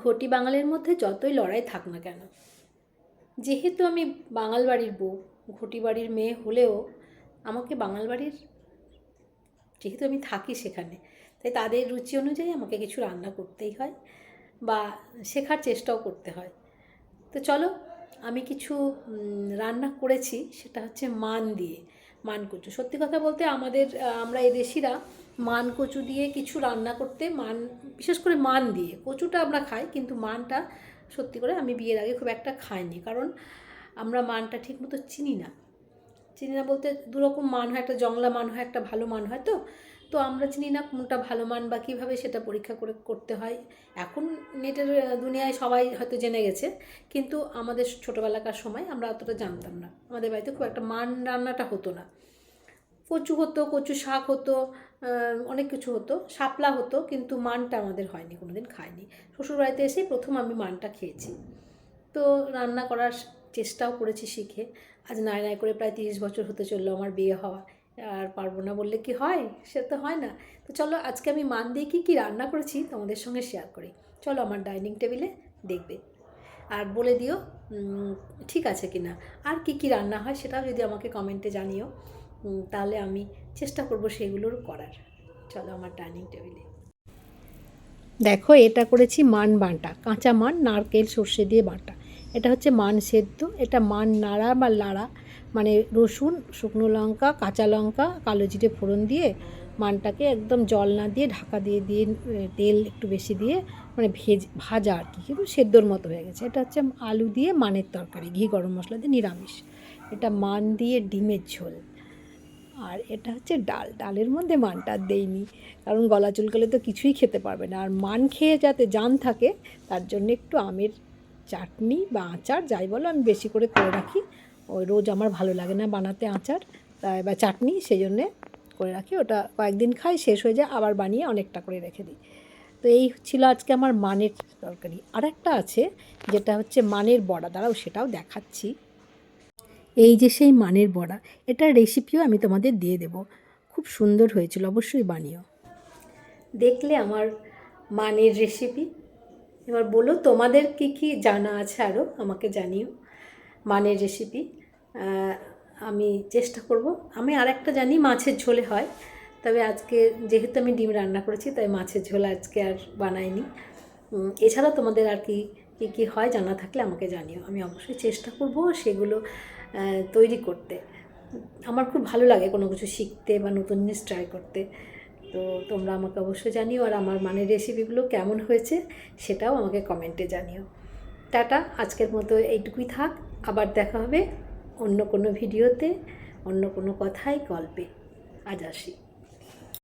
ঘটি বাঙালির মধ্যে যতই লড়াই থাক না কেন, যেহেতু আমি বাঙাল বাড়ির বউ, ঘটি বাড়ির মেয়ে হলেও আমাকে বাঙাল বাড়ির, যেহেতু আমি থাকি সেখানে, তাই তাদের রুচি অনুযায়ী আমাকে কিছু রান্না করতেই হয় বা শেখার চেষ্টাও করতে হয়। তো চলো, আমি কিছু রান্না করেছি, সেটা হচ্ছে মান দিয়ে, মান কচু। সত্যি কথা বলতে আমরা এদেশিরা মান কচু দিয়ে কিছু রান্না করতে, বিশেষ করে মান দিয়ে, কচুটা আমরা খাই কিন্তু মানটা সত্যি করে আমি বিয়ের আগে খুব একটা খাইনি, কারণ আমরা মানটা ঠিকমতো চিনি না বলতে দুরকম মান হয়, একটা জংলা মান হয়, একটা ভালো মান হয়। তো আমরা চিনি না কোনটা ভালো মান বা কীভাবে সেটা পরীক্ষা করে করতে হয়। এখন নেটের দুনিয়ায় সবাই হয়তো জেনে গেছে, কিন্তু আমাদের ছোটোবেলাকার সময় আমরা অতটা জানতাম না। আমাদের বাড়িতে খুব একটা মান রান্নাটা হতো না। কচু হতো, কচু শাক হতো, অনেক কিছু হতো, শাপলা হতো, কিন্তু মানটা আমাদের হয়নি, কোনোদিন খাইনি। শ্বশুরবাড়িতে এসেই প্রথম আমি মানটা খেয়েছি। তো রান্না করার চেষ্টাও করেছি শিখে। আজ নাই নাই করে প্রায় 30 বছর হতে চললো আমার বিয়ে হওয়া। আর পারবো না বললে কি হয়? সে তো হয় না। তো চলো, আজকে আমি মান দিয়ে কী কী রান্না করেছি তোমাদের সঙ্গে শেয়ার করি। চলো আমার ডাইনিং টেবিলে, দেখবে আর বলে দিও ঠিক আছে কি না। আর কী কী রান্না হয় সেটাও যদি আমাকে কমেন্টে জানিও, তাহলে আমি চেষ্টা করবো সেগুলোর করার। চলো আমার ডাইনিং টেবিলে। দেখো, এটা করেছি মান বাটা, কাঁচা মান নারকেল সর্ষে দিয়ে বাটা। এটা হচ্ছে মান সেদ্ধ, এটা মান নাড়া বা লাড়া, মানে রসুন, শুকনো লঙ্কা, কাঁচা লঙ্কা, কালো জিরে ফোড়ন দিয়ে মানটাকে একদম জল না দিয়ে ঢাকা দিয়ে দিয়ে তেল একটু বেশি দিয়ে মানে ভাজা আর কি, কিন্তু সেদ্ধর মতো হয়ে গেছে। এটা হচ্ছে আলু দিয়ে মানের তরকারি, ঘি গরম মশলা দিয়ে, নিরামিষ। এটা মান দিয়ে ডিমের ঝোল। আর এটা হচ্ছে ডালের মধ্যে মানটা দেইনি, কারণ গলা চুলকালে তো কিছুই খেতে পারবে না। আর মান খেয়ে যাতে জান থাকে, তার জন্য একটু আমের চাটনি বা আচার যাই বলো আমি বেশি করে রাখি। ওই রোজ আমার ভালো লাগে না বানাতে আচার তাই বা চাটনি, সেই জন্যে করে রাখি। ওটা কয়েকদিন খাই, শেষ হয়ে যায়, আবার বানিয়ে অনেকটা করে রেখে দিই। তো এই ছিল আজকে আমার মানের তরকারি। আর একটা আছে যেটা হচ্ছে মানের বড়া, দাঁড়াও সেটাও দেখাচ্ছি। এই যে সেই মানের বড়া, এটার রেসিপিও আমি তোমাদের দিয়ে দেব। খুব সুন্দর হয়েছিল, অবশ্যই বানিও। দেখলে আমার মানের রেসিপি। এবার বলো তোমাদের কি কি জানা আছে, আরও আমাকে জানিও মানের রেসিপি। আমি চেষ্টা করব। আমি আর একটা জানি মাছের ঝোলে হয়, তবে আজকে যেহেতু আমি ডিম রান্না করেছি তাই মাছের ঝোল আজকে আর বানাইনি। এছাড়া তোমাদের আর কি কী হয় জানা থাকলে আমাকে জানিও, আমি অবশ্যই চেষ্টা করব সেগুলো তৈরি করতে। আমার খুব ভালো লাগে কোনো কিছু শিখতে বা নতুন জিনিস ট্রাই করতে। তো তোমরা আমাকে অবশ্যই জানিও, আর আমার মানের রেসিপিগুলো কেমন হয়েছে সেটাও আমাকে কমেন্টে জানিও। টাটা, আজকের মতো এইটুকুই থাক। আবার দেখা হবে অন্য কোনো ভিডিওতে, অন্য কোনো কথায়, গল্পে। আজ আসি।